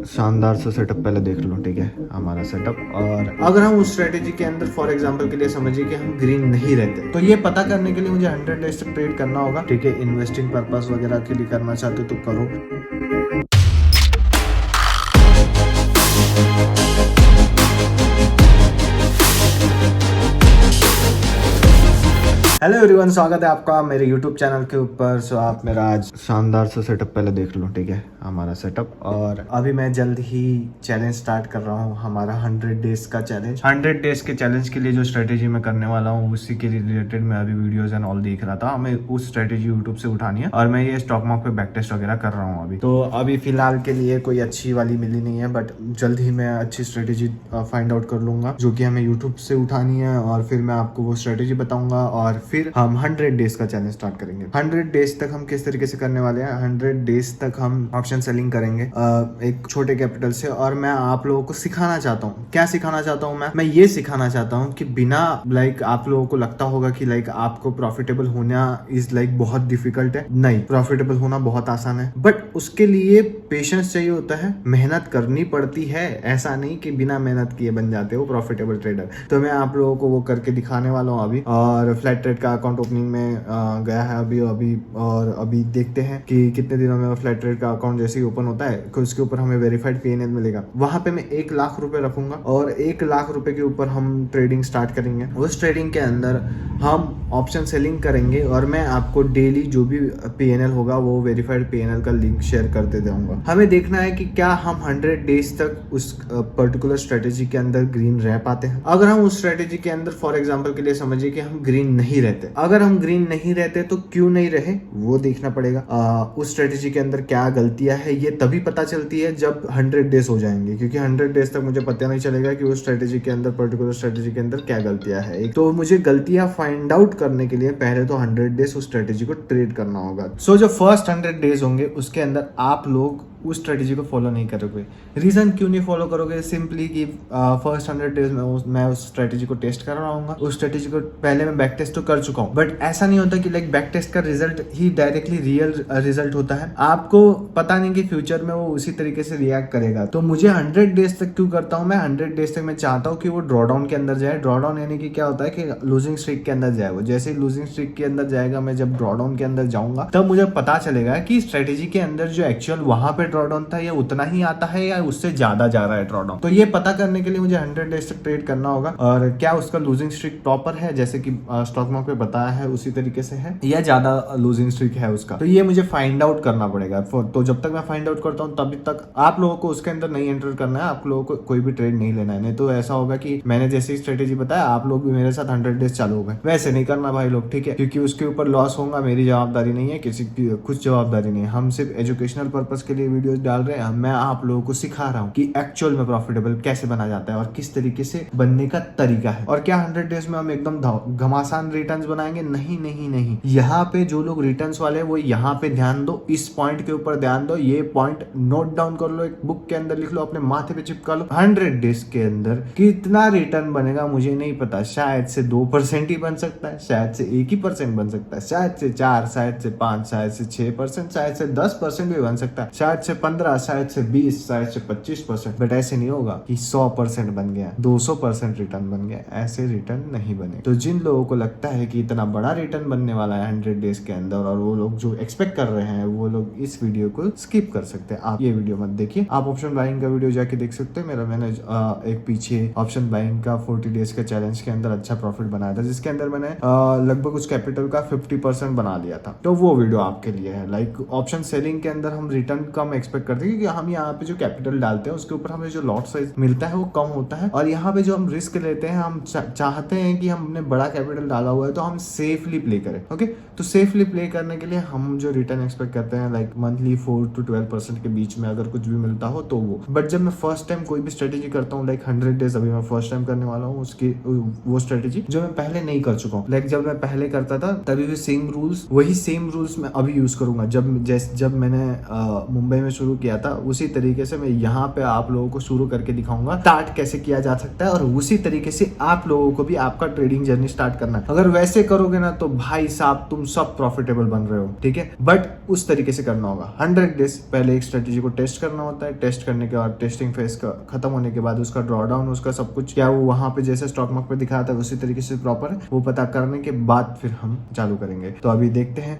शानदार सा सेटअप पहले देख लो, ठीक है हमारा सेटअप। और अगर हम उस स्ट्रेटेजी के अंदर फॉर एग्जांपल के लिए समझिए कि हम ग्रीन नहीं रहते, तो ये पता करने के लिए मुझे 100 डेज तक ट्रेड करना होगा, ठीक है। इन्वेस्टिंग पर्पस वगैरह के लिए करना चाहते हो तो करो। हेलो एवरीवन, स्वागत है आपका मेरे यूट्यूब चैनल के ऊपर। सो आप मेरा आज शानदार सा सेटअप पहले देख लो, ठीक है हमारा सेटअप। और अभी मैं जल्द ही चैलेंज स्टार्ट कर रहा हूँ, हमारा 100 डेज का चैलेंज। 100 डेज के चैलेंज के लिए जो स्ट्रेटेजी मैं करने वाला हूँ उसी के रिलेटेड मैं अभी वीडियोज एंड ऑल देख रहा था। हमें उस स्ट्रेटेजी यूट्यूब से उठानी है और मैं ये स्टॉक मार्केट पे बैक टेस्ट वगैरह कर रहा हूँ अभी। तो अभी फिलहाल के लिए कोई अच्छी वाली मिली नहीं है, बट जल्द ही मैं अच्छी स्ट्रेटेजी फाइंड आउट कर लूंगा जो कि हमें यूट्यूब से उठानी है, और फिर मैं आपको वो स्ट्रेटेजी बताऊंगा और फिर हम 100 डेज का चैलेंज स्टार्ट करेंगे। 100 डेज तक हम किस तरीके से करने वाले हैं, 100 डेज तक हम ऑप्शन सेलिंग करेंगे एक छोटे कैपिटल से। और मैं आप लोगों को सिखाना चाहता हूँ, क्या सिखाना चाहता हूँ मैं ये सिखाना चाहता हूँ कि बिना आप लोगों को लगता होगा कि आपको प्रॉफिटेबल होना इज बहुत डिफिकल्ट है। नहीं, प्रॉफिटेबल होना बहुत आसान है, बट उसके लिए पेशेंस चाहिए होता है, मेहनत करनी पड़ती है। ऐसा नहीं कि बिना मेहनत किए बन जाते हो प्रॉफिटेबल ट्रेडर। तो मैं आप लोगों को वो करके दिखाने वाला हूँ अभी। और फ्लैट ट्रेड का अकाउंट ओपनिंग में गया है अभी और अभी देखते हैं कि कितने दिनों में फ्लैट ट्रेड का अकाउंट जैसे ही ओपन होता है कि उसके ऊपर हमें वेरीफाइड पीएनएल मिलेगा। वहां पे मैं 1 लाख रुपए रखूंगा और 1 लाख रुपए के ऊपर हम ट्रेडिंग स्टार्ट करेंगे। उस ट्रेडिंग के अंदर हम ऑप्शन सेलिंग करेंगे और मैं आपको डेली जो भी पीएनएल होगा वो वेरीफाइड पीएनएल का लिंक शेयर करते जाऊंगा। हमें देखना है कि क्या हम 100 डेज तक उस पर्टिकुलर स्ट्रेटेजी के अंदर ग्रीन रह पाते हैं। अगर हम उस स्ट्रेटेजी के अंदर फॉर एग्जांपल के लिए समझिए कि हम ग्रीन नहीं रहते, अगर हम ग्रीन नहीं रहते तो क्यों नहीं रहे वो देखना पड़ेगा। उस स्ट्रेटेजी के अंदर क्या गलतियां है ये तभी पता चलती है जब 100 डेज हो जाएंगे, क्योंकि 100 डेज तक मुझे पता नहीं चलेगा कि उस स्ट्रेटेजी के अंदर पर्टिकुलर स्ट्रेटेजी के अंदर क्या गलतियां है। तो मुझे गलतियां फाइंड आउट करने के लिए पहले तो 100 डेज उस स्ट्रेटेजी को ट्रेड करना होगा। सो जो फर्स्ट 100 डेज होंगे उसके अंदर आप लोग उस स्ट्रेटेजी को फॉलो नहीं करोगे। रीजन क्यों नहीं फॉलो करोगे, सिंपली कि फर्स्ट 100 डेज में मैं उस स्ट्रेटेजी को टेस्ट कर रहा हूँ। उस स्ट्रेटेजी को पहले मैं बैक टेस्ट तो कर चुका हूँ, बट ऐसा नहीं होता कि बैक टेस्ट का रिजल्ट ही डायरेक्टली रियल रिजल्ट होता है। आपको पता नहीं कि फ्यूचर में वो उसी तरीके से रिएक्ट करेगा। तो मुझे 100 डेज तक क्यों करता हूँ मैं, 100 डेज तक मैं चाहता हूँ कि वो ड्रॉ डाउन के अंदर जाए। ड्रॉ डाउन यानी कि क्या होता है कि लूजिंग स्ट्रीक के अंदर जाए। वो जैसे ही लूजिंग स्ट्रीक के अंदर जाएगा, मैं जब ड्रॉ डाउन के अंदर जाऊंगा तब मुझे पता चलेगा कि स्ट्रेटेजी के अंदर जो एक्चुअल वहां पे ड्रॉ डाउन था या उतना ही आता है या उससे ज्यादा जा रहा है ड्रॉ डाउन। तो ये पता करने के लिए मुझे 100 डेज तक ट्रेड करना होगा। और क्या उसका लूजिंग स्ट्रीक प्रॉपर है जैसे कि स्टॉक मार्केट पे बताया है उसी तरीके से है, या ज्यादा लूजिंग स्ट्रीक है उसका, तो ये मुझे फाइंड आउट करना पड़ेगा। तो जब तक मैं फाइंड आउट करता हूँ तभी तक आप लोगों को उसके अंदर नहीं एंटर करना है, आप लोगों को कोई भी ट्रेड नहीं लेना है। नहीं तो ऐसा होगा कि मैंने जैसी स्ट्रेटेजी बताया आप लोग भी मेरे साथ 100 डेज चालू हो गए। वैसे नहीं करना भाई लोग, ठीक है, क्योंकि उसके ऊपर लॉस होगा, मेरी जवाबदारी नहीं है, किसी की कुछ जवाबदारी नहीं है। हम सिर्फ एजुकेशनल पर्पज के लिए वीडियोस डाल रहे हैं। मैं आप लोगों को सिखा रहा हूँ कि एक्चुअल में प्रॉफिटेबल कैसे बना जाता है और किस तरीके से बनने का तरीका है। और क्या 100 डेज में हम एकदम घमासान रिटर्न्स बनाएंगे? नहीं नहीं नहीं। यहाँ पे जो लोग रिटर्न्स वाले वो यहाँ पे ध्यान दो, इस पॉइंट के ऊपर ध्यान दो। ये पॉइंट नोट डाउन कर लो, एक बुक के अंदर लिख लो, अपने माथे पे चिपका लो। 100 डेज के अंदर कितना रिटर्न बनेगा मुझे नहीं पता। शायद से 2% ही बन सकता है, शायद से 1% बन सकता है, शायद से 4, शायद से 5, शायद से 6%, शायद से 10% भी बन सकता है, शायद से 15, शायद से 20, शायद से 25%। बट ऐसे नहीं होगा कि 100% बन गया, 200% रिटर्न बन गया। ऐसे रिटर्न नहीं बने। तो जिन लोगों को लगता है कि इतना बड़ा रिटर्न बनने वाला है 100 डेज के अंदर और वो लोग जो एक्सपेक्ट कर रहे हैं, वो लोग इस वीडियो को स्किप कर सकते हैं। आप ये वीडियो मत देखिए, आप ऑप्शन बाइंग का वीडियो जाके देख सकते हैं। मैंने एक पीछे ऑप्शन बाइंग का 40 डेज के चैलेंज के अंदर अच्छा प्रॉफिट बनाया था, जिसके अंदर मैंने लगभग उस कैपिटल का 50% बना लिया था। तो वो वीडियो आपके लिए है। ऑप्शन सेलिंग के अंदर हम रिटर्न कम एक्सपेक्ट करते हैं, क्योंकि हम यहाँ पे जो कैपिटल डालते हैं उसके ऊपर हमें जो लॉट साइज मिलता है वो कम होता है। और यहाँ पे जो हम रिस्क लेते हैं, हम चाहते हैं कि हमने बड़ा कैपिटल डाला हुआ है तो हम सेफली प्ले करें। ओके, तो सेफली प्ले करने के लिए हम जो रिटर्न एक्सपेक्ट करते हैं मंथली 4 to 12% के बीच में अगर कुछ भी मिलता हो तो वो। बट जब मैं फर्स्ट टाइम कोई भी स्ट्रेटेजी करता हूँ 100 डेज, अभी मैं फर्स्ट टाइम करने वाला हूँ उसकी वो स्ट्रेटेजी जो मैं पहले नहीं कर चुका हूँ। जब मैं पहले करता था तभी भी सेम रूल्स, वही सेम रूल्स मैं अभी यूज करूंगा। जब मैंने मुंबई में मैंने शुरू किया था उसी तरीके से मैं यहाँ पे आप लोगों को शुरू करके दिखाऊंगा स्टार्ट कैसे किया जा सकता है, और उसी तरीके से आप लोगों को भी आपका ट्रेडिंग जर्नी स्टार्ट करना है। अगर वैसे करोगे ना तो भाई साहब तुम सब प्रॉफिटेबल बन रहे हो, ठीक है, बट उस तरीके से करना होगा। 100 डेज पहले एक स्ट्रेटेजी को टेस्ट करना होता है, टेस्ट करने के बाद टेस्टिंग फेज का खत्म होने के बाद उसका ड्रॉडाउन, उसका सब कुछ क्या वो वहां पे जैसे स्टॉक मार्केट पे दिखाया था उसी तरीके से प्रॉपर है, वो पता करने के बाद फिर हम चालू करेंगे। तो अभी देखते हैं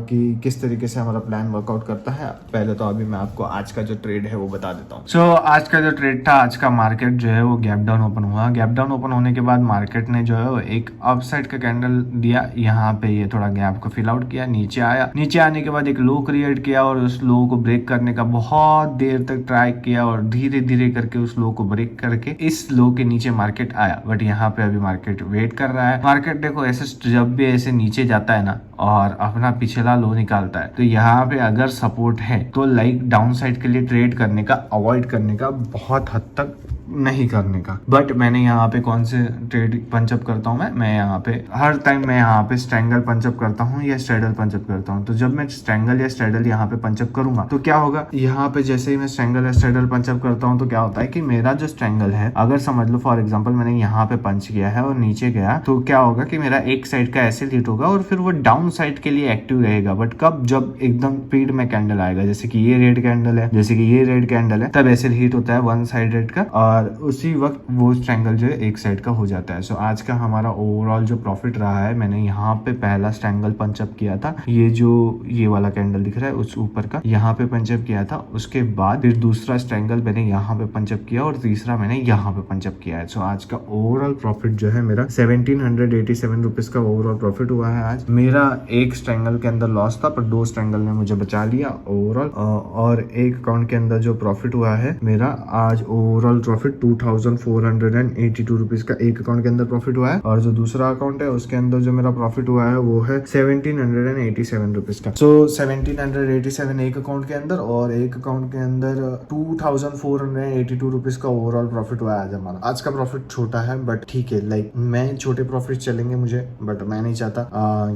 कि किस तरीके से हमारा प्लान वर्कआउट करता है। पहले तो अभी मैं आपको आज का जो ट्रेड है वो बता देता हूँ। सो आज का जो ट्रेड था, आज का मार्केट जो है वो गैप डाउन ओपन हुआ। गैप डाउन ओपन होने के बाद मार्केट ने जो है एक अपसाइड का कैंडल दिया, यहाँ पे ये थोड़ा गैप को फिल आउट किया, नीचे आया, नीचे आने के बाद एक लो क्रिएट किया और उस लो को ब्रेक करने का बहुत देर तक ट्राई किया और धीरे धीरे करके उस लो को ब्रेक करके इस लो के नीचे मार्केट आया। बट यहाँ पे अभी मार्केट वेट कर रहा है। मार्केट देखो ऐसे जब भी ऐसे नीचे जाता है ना और अपना पिछला लो निकालता है तो यहाँ पे अगर सपोर्ट है तो लाइक डाउन साइड के लिए ट्रेड करने का, अवॉइड करने का, बहुत हद तक नहीं करने का। बट मैंने यहाँ पे कौन से ट्रेड पंचअप करता हूँ, मैं यहाँ पे हर टाइम मैं यहाँ पे स्ट्रैंगल पंचअप करता हूँ या स्ट्रेडल पंचअप करता हूँ। तो जब मैं स्ट्रैंगल या स्ट्रेडल यहाँ पे पंचअप करूंगा तो क्या होगा, यहाँ पे जैसे ही मैं स्ट्रैंगल या स्ट्रेडल पंचअप करता हूँ तो क्या होता है कि मेरा जो स्ट्रैंगल है, अगर समझ लो फॉर एग्जाम्पल मैंने यहाँ पे पंच किया है और नीचे गया तो क्या होगा कि मेरा एक साइड का ऐसे हिट होगा और फिर वो डाउन साइड के लिए एक्टिव रहेगा। बट कब, जब एकदम स्पीड में कैंडल आएगा, जैसे कि ये रेड कैंडल है, जैसे कि ये रेड कैंडल है, तब ऐसे हिट होता है वन साइडेड का और उसी वक्त वो स्ट्रैंगल जो है एक साइड का हो जाता है। सो आज का हमारा ओवरऑल जो प्रॉफिट रहा है, मैंने यहाँ पे पहला स्ट्रैंगल पंचअप किया था, ये जो ये वाला कैंडल दिख रहा है उस ऊपर का, यहाँ पे पंचअप किया था। उसके बाद फिर दूसरा स्ट्रैंगल मैंने यहाँ पे पंचअप किया और तीसरा मैंने यहाँ पे पंचअप किया है। सो आज का ओवरऑल प्रॉफिट जो है मेरा 1787 रुपीज का ओवरऑल प्रॉफिट हुआ है। आज मेरा एक स्ट्रैंगल के अंदर लॉस था पर दो स्ट्रैंगल ने मुझे बचा लिया ओवरऑल, और एक अकाउंट के अंदर जो प्रॉफिट हुआ है मेरा आज ओवरऑल प्रॉफिट 2482 रुपीज का एक अकाउंट के अंदर प्रॉफिट हुआ है, और जो दूसरा अकाउंट है उसके अंदर जो मेरा प्रॉफिट हुआ है वो है 1787 रुपीज का। सो 1787 एक अकाउंट के अंदर और एक अकाउंट के अंदर 2482 रुपीज का ओवरऑल प्रॉफिट हुआ है आज हमारा। आज का प्रॉफिट छोटा है बट ठीक है, लाइक मैं छोटे प्रॉफिट चलेंगे मुझे, बट मैं नहीं चाहता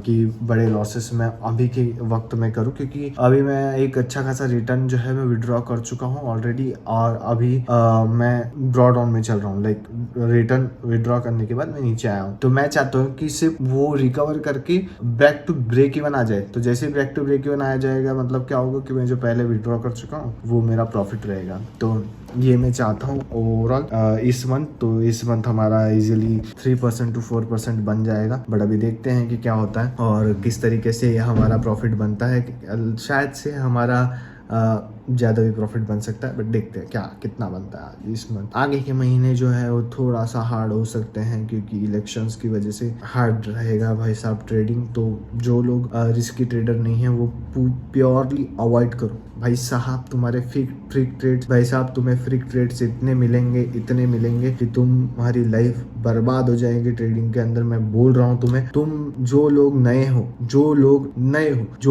कि बड़े लॉसेस मैं अभी के वक्त में करूँ, क्योंकि अभी मैं एक अच्छा खासा रिटर्न जो है मैं विड्रॉ कर चुका हूँ ऑलरेडी, और अभी मैं ड्रॉडाउन में चल रहा हूँ। लाइक रिटर्न विड्रॉ करने के बाद मैं नीचे आया हूँ, तो मैं चाहता हूँ कि सिर्फ वो रिकवर करके बैक टू ब्रेक इवन आ जाए। तो जैसे बैक टू ब्रेक इवन आ जाएगा मतलब क्या होगा कि मैं जो पहले विड्रॉ कर चुका हूँ वो मेरा प्रॉफिट रहेगा। तो ये मैं चाहता हूँ ओवरऑल इस मंथ। तो इस मंथ हमारा इजीली 3% to 4% बन जाएगा, बट अभी देखते हैं कि क्या होता है और किस तरीके से हमारा प्रॉफिट बनता है। शायद से हमारा ज़्यादा भी प्रॉफिट बन सकता है, बट देखते हैं क्या कितना बनता है इस मंथ। आगे के महीने जो है वो थोड़ा सा हार्ड हो सकते हैं क्योंकि इलेक्शंस की वजह से हार्ड रहेगा भाई साहब ट्रेडिंग। तो जो लोग रिस्की ट्रेडर नहीं है वो प्योरली अवॉइड करो भाई साहब। तुम्हारे फ्रिक ट्रेड्स भाई साहब, तुम्हें फ्रिक ट्रेड्स इतने मिलेंगे कि तुम्हारी लाइफ बर्बाद हो जाएगी ट्रेडिंग के अंदर। मैं बोल रहा हूँ तुम्हें, तुम जो लोग नए हो, जो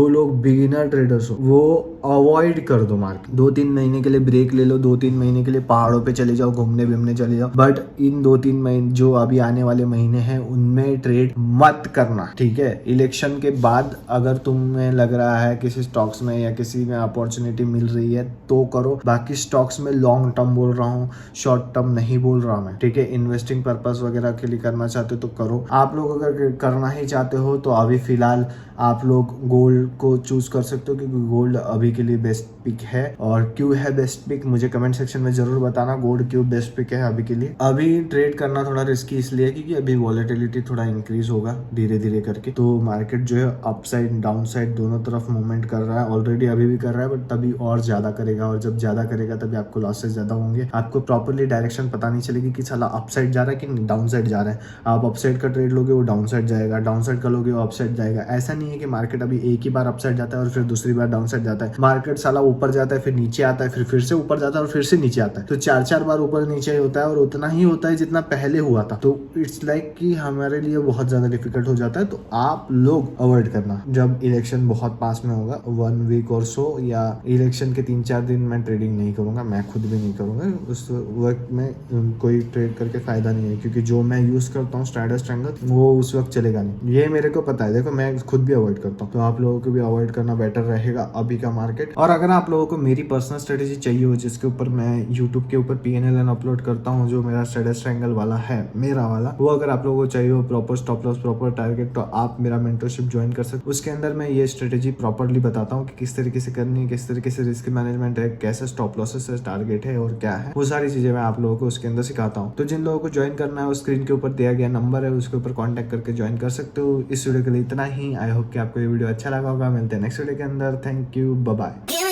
लोग बिगिनर ट्रेडर्स हो, वो अवॉइड कर दो मार्केट। 2-3 महीने के लिए ब्रेक ले लो, 2-3 महीने के लिए पहाड़ों पे चले जाओ, घूमने चले जाओ, बट इन 2-3 महीने जो अभी आने वाले महीने हैं उनमें ट्रेड मत करना, ठीक है। इलेक्शन के बाद अगर तुम्हें लग रहा है किसी स्टॉक्स में या किसी में अपॉर्चुनिटी मिल रही है तो करो, बाकी स्टॉक्स में लॉन्ग टर्म बोल रहा हूँ, शॉर्ट टर्म नहीं बोल रहा मैं, ठीक है। इन्वेस्टिंग पर्पस वगैरह के लिए करना चाहते हो तो करो। आप लोग अगर करना ही चाहते हो तो अभी फिलहाल आप लोग गोल्ड को चूज कर सकते हो, क्योंकि गोल्ड अभी के लिए बेस्ट पिक है। और क्यों है बेस्ट पिक मुझे कमेंट सेक्शन में जरूर बताना, गोल्ड क्यों बेस्ट पिक है अभी के लिए। अभी ट्रेड करना थोड़ा रिस्की इसलिए क्योंकि अभी वॉलेटिलिटी थोड़ा इंक्रीज होगा धीरे धीरे करके, तो मार्केट जो है अपसाइड डाउन साइड दोनों तरफ मूवमेंट कर रहा है। ऑलरेडी अभी भी कर रहा है बट तभी और ज्यादा करेगा, और जब ज्यादा करेगा तभी आपको लॉसेस ज्यादा होंगे। आपको प्रॉपरली डायरेक्शन पता नहीं चलेगी कि साला अपसाइड जा रहा है कि डाउन साइड जा रहा है। आप अपसाइड का ट्रेड लोगे वो डाउन साइड जाएगा, डाउन साइड का लोगे वो अपसाइड जाएगा। ऐसा नहीं है कि मार्केट अभी एक ही बार अपसाइड जाता है और फिर दूसरी बार डाउन साइड जाता है। मार्केट साला ऊपर जाता है फिर नीचे आता है, फिर से ऊपर जाता है और फिर से नीचे आता है। तो 4-4 बार ऊपर नीचे होता है और उतना ही होता है जितना पहले हुआ था। तो इट्स लाइक कि हमारे लिए बहुत ज्यादा डिफिकल्ट हो जाता है। तो आप लोग अवॉइड करना जब इलेक्शन बहुत पास में होगा, 1 वीक और सो, या इलेक्शन के 3-4 दिन मैं ट्रेडिंग नहीं करूंगा, मैं खुद भी नहीं करूंगा। उस वक्त में कोई ट्रेड करके फायदा नहीं है, क्योंकि जो मैं यूज करता हूँ स्ट्रैंगल वो उस वक्त चलेगा नहीं, ये मेरे को पता है। देखो मैं खुद भी अवॉइड करता हूँ, तो आप लोगों को भी अवॉइड करना बेटर रहेगा अभी का मार्केट। और अगर आप लोगों को को मेरी पर्सनल स्ट्रेटेजी चाहिए हो जिसके ऊपर मैं यूट्यूब के ऊपर PNL अपलोड करता हूँ, जो मेरा स्टेटस ट्रायंगल वाला है मेरा वाला, वो अगर आप लोगों को चाहिए हो proper stop loss proper target, तो आप मेरा मेंटरशिप ज्वाइन कर सकते हो। उसके अंदर मैं ये स्ट्रेटेजी प्रॉपरली बताता हूँ कि किस तरीके से करनी है, किस तरीके से रिस्क मैनेजमेंट है, कैसे स्टॉप लॉसेस से टारगेट है और क्या है, वो सारी चीजें मैं आप लोगों को उसके अंदर सिखाता हूँ। तो जिन लोगों को ज्वाइन करना है, वो स्क्रीन के ऊपर दिया गया नंबर है उसके ऊपर कॉन्टेक्ट करके ज्वाइन कर सकते हो। इस वीडियो के लिए इतना ही। आई होप कि आपको ये वीडियो अच्छा लगा होगा। मिलते हैं नेक्स्ट वीडियो के अंदर। Thank you, bye bye.